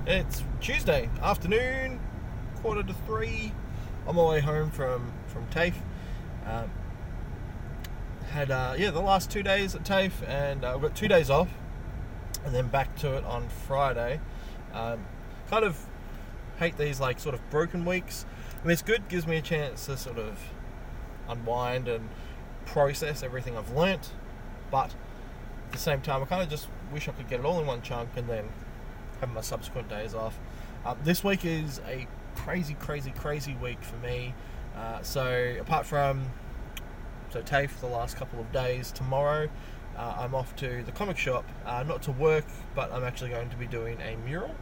It's Tuesday afternoon, 2:45. On my way home from TAFE. Um, had the last 2 days at TAFE, and I've got 2 days off, and then back to it on Friday. Kind of hate these like sort of broken weeks. I mean, it's good, gives me a chance to sort of unwind and process everything I've learnt, but at the same time, I kind of just wish I could get it all in one chunk and then have my subsequent days off. This week is a crazy week for me. So apart from TAFE the last couple of days, tomorrow I'm off to the comic shop, not to work, but I'm actually going to be doing a mural.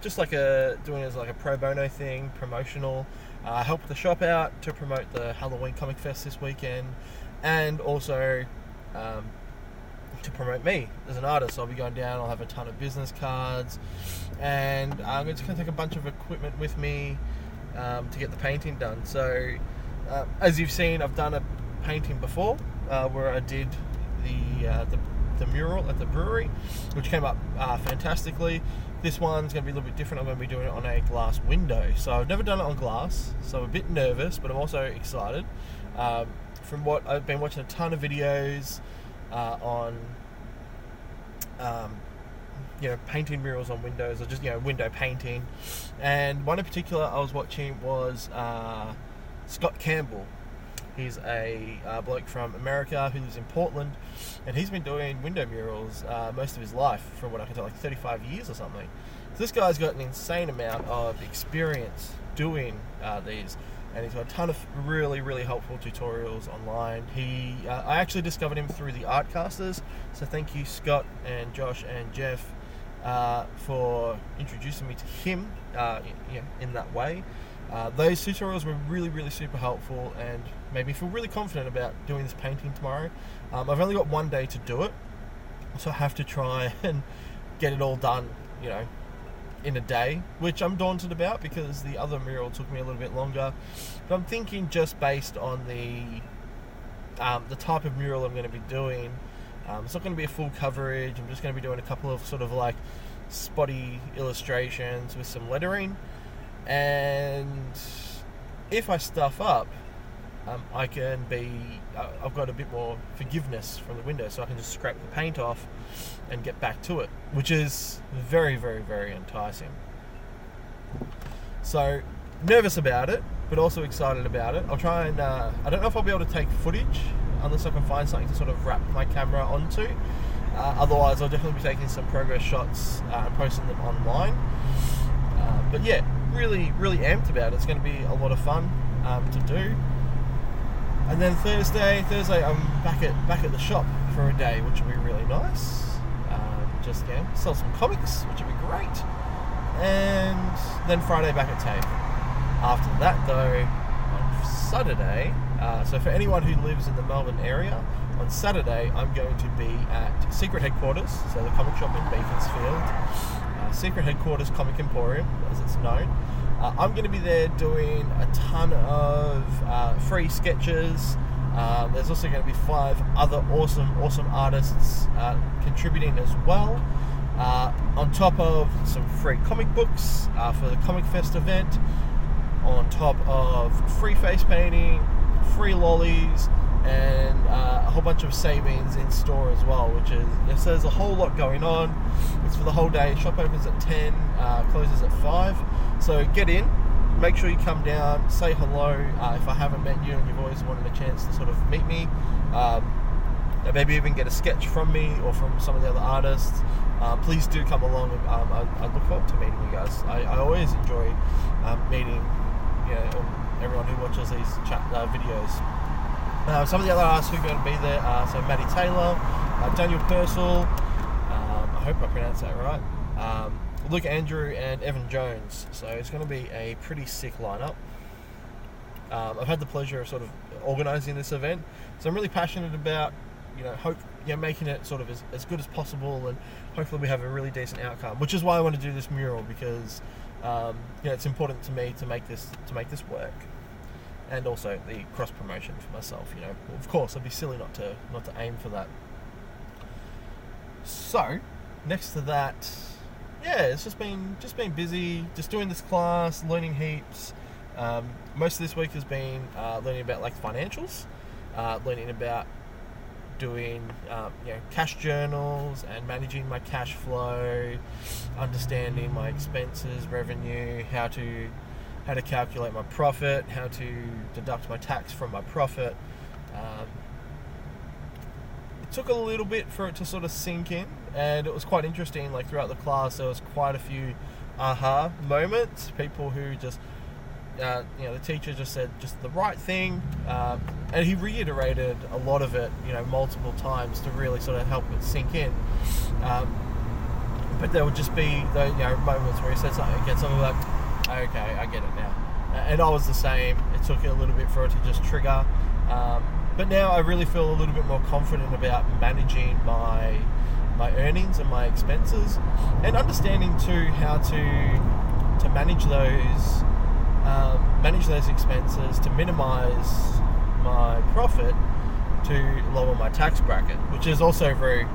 Just like doing it as like a pro bono thing, promotional. Help the shop out to promote the Halloween Comic Fest this weekend, and also to promote me as an artist. So I'll be going down, I'll have a ton of business cards, and I'm just going to take a bunch of equipment with me to get the painting done. So as you've seen, I've done a painting before where I did the mural at the brewery, which came up fantastically. This one's going to be a little bit different. I'm going to be doing it on a glass window. So I've never done it on glass, so I'm a bit nervous, but I'm also excited. From what I've been watching a ton of videos on painting murals on windows, or just window painting, and one in particular I was watching was Scott Campbell. He's a bloke from America who lives in Portland, and he's been doing window murals most of his life, from what I can tell, like 35 years or something. So this guy's got an insane amount of experience doing these, and he's got a ton of really helpful tutorials online. I actually discovered him through the Artcasters, so thank you Scott and Josh and Jeff for introducing me to him in that way. Those tutorials were really super helpful and made me feel really confident about doing this painting tomorrow. I've only got 1 day to do it, so I have to try and get it all done, in a day, which I'm daunted about because the other mural took me a little bit longer. But I'm thinking, just based on the type of mural I'm going to be doing, it's not going to be a full coverage. I'm just going to be doing a couple of sort of like spotty illustrations with some lettering. And if I stuff up, I've got a bit more forgiveness from the window, so I can just scrape the paint off and get back to it, which is very enticing. So nervous about it, but also excited about it. I'll try and I don't know if I'll be able to take footage unless I can find something to sort of wrap my camera onto. Otherwise, I'll definitely be taking some progress shots and posting them online. But yeah, really amped about it. It's going to be a lot of fun to do. And then Thursday I'm back at the shop for a day, which will be really nice. Just sell some comics, which will be great. And then Friday back at TAFE. After that, though, on Saturday, so for anyone who lives in the Melbourne area, on Saturday I'm going to be at Secret Headquarters, so the comic shop in Beaconsfield. Secret Headquarters Comic Emporium, as it's known. I'm going to be there doing a ton of free sketches. There's also going to be 5 other awesome artists contributing as well, on top of some free comic books for the Comic Fest event, on top of free face painting, free lollies, and a whole bunch of savings in store as well, so there's a whole lot going on. It's for the whole day. Shop opens at 10, closes at 5, so get in, make sure you come down, say hello if I haven't met you and you've always wanted a chance to sort of meet me, maybe even get a sketch from me or from some of the other artists. Please do come along. I look forward to meeting you guys. I always enjoy meeting everyone who watches these videos. Some of the other artists who are going to be there are Maddie Taylor, Daniel Purcell, I hope I pronounced that right, Luke Andrew and Evan Jones. So it's going to be a pretty sick lineup. I've had the pleasure of sort of organising this event, so I'm really passionate about making it sort of as good as possible, and hopefully we have a really decent outcome, which is why I want to do this mural, because it's important to me to make this work. And also the cross promotion for myself. Of course, I'd be silly not to aim for that. So, next to that, yeah, it's just been busy, just doing this class, learning heaps. Most of this week has been learning about like financials, learning about doing cash journals and managing my cash flow, understanding my expenses, revenue, how to calculate my profit, how to deduct my tax from my profit. It took a little bit for it to sort of sink in, and it was quite interesting. Like throughout the class, there was quite a few aha moments. People who just, the teacher just said just the right thing, and he reiterated a lot of it, multiple times to really sort of help it sink in. But there would just be those, moments where he said something again, something like, okay, I get it now. And I was the same. It took a little bit for it to just trigger. But now I really feel a little bit more confident about managing my earnings and my expenses, and understanding too how to manage those expenses, to minimize my profit, to lower my tax bracket, which is also very,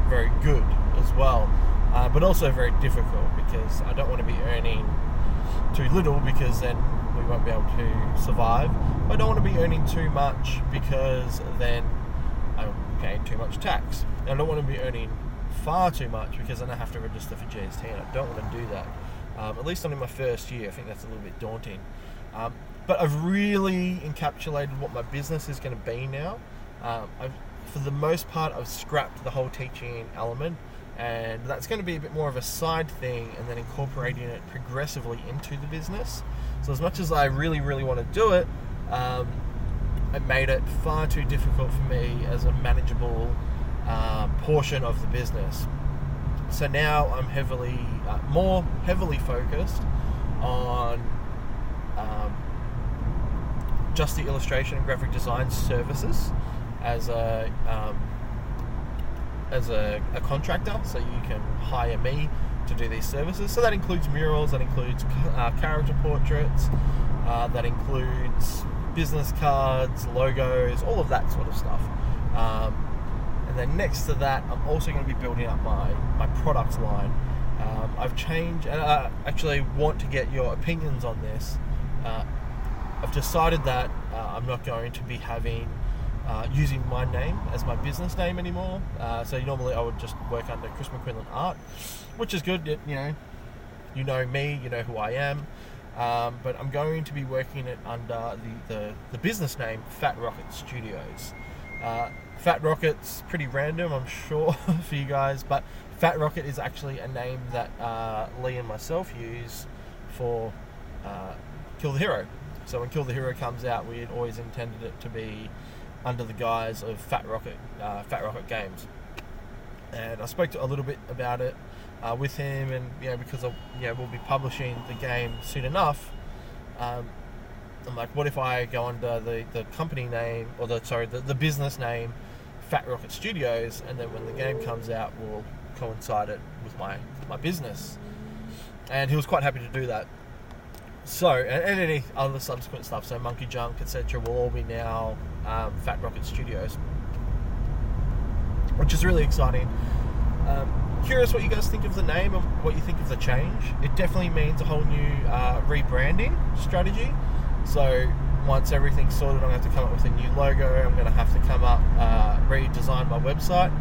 very good as well, but also very difficult, because I don't want to be earning too little, because then we won't be able to survive. I don't want to be earning too much, because then I'm paying too much tax. I don't want to be earning far too much, because then I have to register for GST, and I don't want to do that. At least not in my first year. I think that's a little bit daunting. But I've really encapsulated what my business is going to be now. For the most part, I've scrapped the whole teaching element, and that's going to be a bit more of a side thing, and then incorporating it progressively into the business. So as much as I really, really want to do it, it made it far too difficult for me as a manageable portion of the business. So now I'm more heavily focused on just the illustration and graphic design services as a contractor. So you can hire me to do these services. So that includes murals, that includes character portraits, that includes business cards, logos, all of that sort of stuff. And then next to that, I'm also going to be building up my products line. I've changed, and I actually want to get your opinions on this. I've decided that I'm not going to be using my name as my business name anymore. So normally I would just work under Chris McQuillan Art, which is good. You know me, you know who I am. But I'm going to be working it under the business name Fat Rocket Studios. Fat Rocket's pretty random, I'm sure, for you guys, but Fat Rocket is actually a name that Lee and myself use for Kill the Hero. So when Kill the Hero comes out, we had always intended it to be under the guise of Fat Rocket Games. And I spoke a little bit about it with him, and because we'll be publishing the game soon enough. I'm like, what if I go under the company name, or the business name, Fat Rocket Studios, and then when the game comes out, we'll coincide it with my business. And he was quite happy to do that. So, and any other subsequent stuff, so Monkey Junk, etc., will all be now Fat Rocket Studios, which is really exciting. Curious what you guys think of the name and what you think of the change. It definitely means a whole new rebranding strategy. So once everything's sorted, I'm going to have to come up with a new logo. I'm going to have to redesign my website.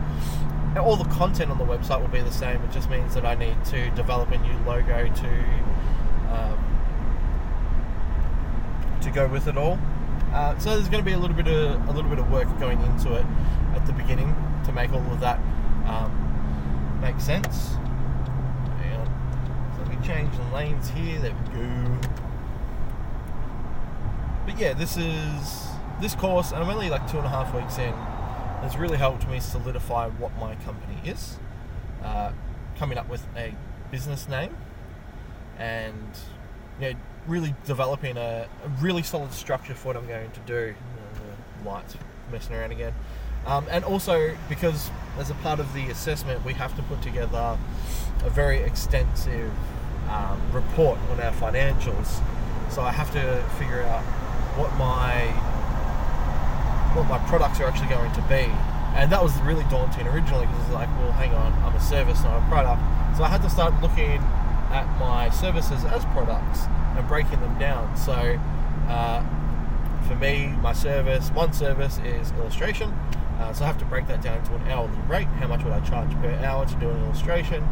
And all the content on the website will be the same. It just means that I need to develop a new logo to go with it all. So there's going to be a little bit of work going into it at the beginning to make all of that make sense. And so let me change the lanes here. There we go. But yeah, this course, and I'm only like 2.5 weeks in, has really helped me solidify what my company is, coming up with a business name, and really developing a really solid structure for what I'm going to do. The lights messing around again. And also because as a part of the assessment, we have to put together a very extensive report on our financials. So I have to figure out what my products are actually going to be. And that was really daunting originally, because it's like, well, hang on, I'm a service, not a product. So I had to start looking at my services as products and breaking them down. So for me, one service is illustration. So I have to break that down into an hourly rate. How much would I charge per hour to do an illustration?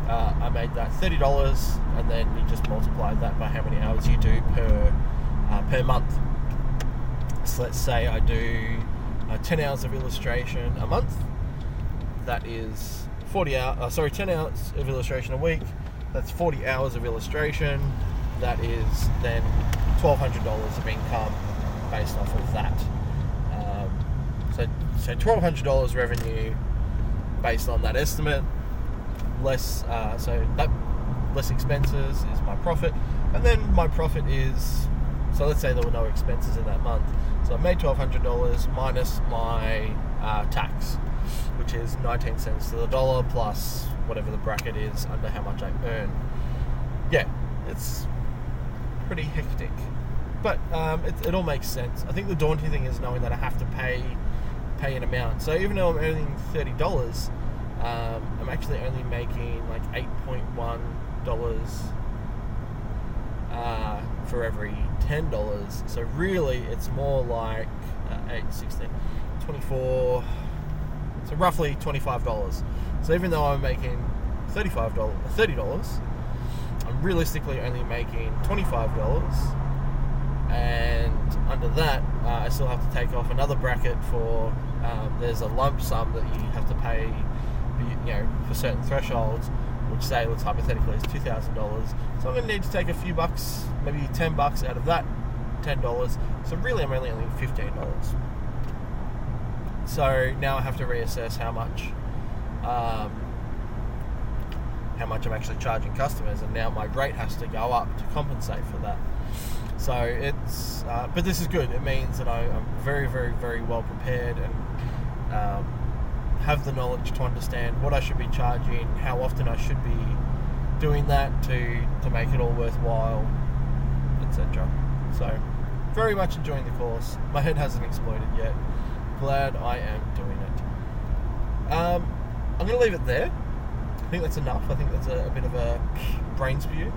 I made that $30, and then you just multiply that by how many hours you do per month. So let's say I do 10 hours of illustration a month. That is 10 hours of illustration a week. That's 40 hours of illustration. That is then $1,200 of income based off of that. So $1,200 revenue based on that estimate. Less expenses is my profit, and then my profit is, so let's say there were no expenses in that month. So I made $1,200 minus my tax, which is 19 cents to the dollar plus whatever the bracket is under how much I earn. Yeah, it's pretty hectic, but it all makes sense. I think the daunting thing is knowing that I have to pay an amount. So even though I'm earning $30, I'm actually only making like $8.1 for every $10. So really it's more like 8, 16, 24, so roughly $25. So even though I'm making $30, I'm realistically only making $25, and under that I still have to take off another bracket for there's a lump sum that you have to pay, for certain thresholds, which say, let's hypothetically, is $2,000. So I'm going to need to take a few bucks, maybe $10 out of that $10. So really I'm only earning $15. So now I have to reassess how much I'm actually charging customers, and now my rate has to go up to compensate for that. So it's, but this is good. It means that I'm very, very, very well prepared and have the knowledge to understand what I should be charging, how often I should be doing that to make it all worthwhile, etc. So very much enjoying the course. My head hasn't exploded yet. Glad I am doing it. I'm going to leave it there. I think that's enough. I think that's a bit of a brain spew.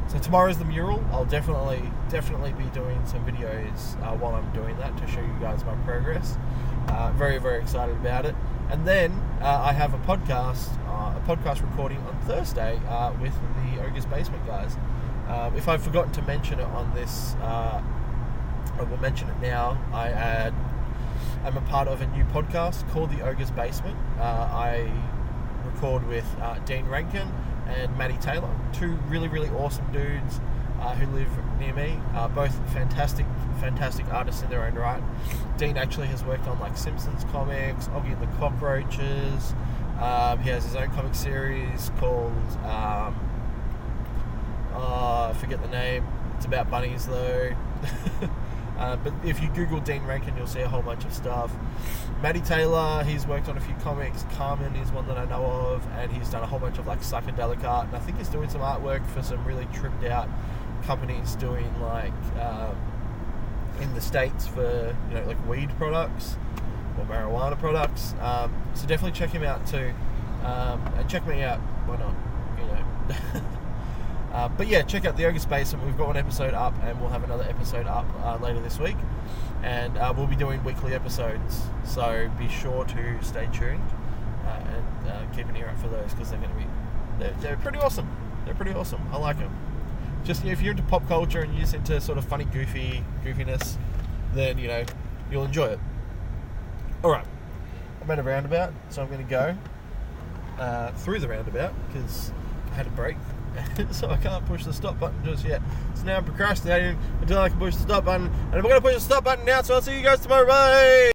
So tomorrow's the mural. I'll definitely be doing some videos while I'm doing that to show you guys my progress. Very, very excited about it. And then I have a podcast recording on Thursday with the Ogre's Basement guys. If I've forgotten to mention it on this, I will mention it now. I'm a part of a new podcast called the Ogre's Basement. I record with Dean Rankin and Maddie Taylor, two really, really awesome dudes who live near me. Both fantastic artists in their own right. Dean actually has worked on like Simpsons comics, Oggy and the Cockroaches. He has his own comic series called I forget the name. It's about bunnies though. But if you Google Dean Rankin, you'll see a whole bunch of stuff. Maddie Taylor, he's worked on a few comics. Carmen is one that I know of, and he's done a whole bunch of like psychedelic art. And I think he's doing some artwork for some really tripped out companies doing like in the States for like weed products or marijuana products. So definitely check him out too, and check me out. Why not? But yeah, check out the Ogre's Basement. We've got one episode up, and we'll have another episode up later this week, and we'll be doing weekly episodes, so be sure to stay tuned and keep an ear out for those, because they're pretty awesome. They're pretty awesome. I like them. Just if you're into pop culture and you're just into sort of funny goofiness, then you'll enjoy it. Alright, I'm at a roundabout, so I'm going to go through the roundabout because I had a break. So I can't push the stop button just yet. So now I'm procrastinating until I can push the stop button, and I'm going to push the stop button now. So I'll see you guys tomorrow. Bye.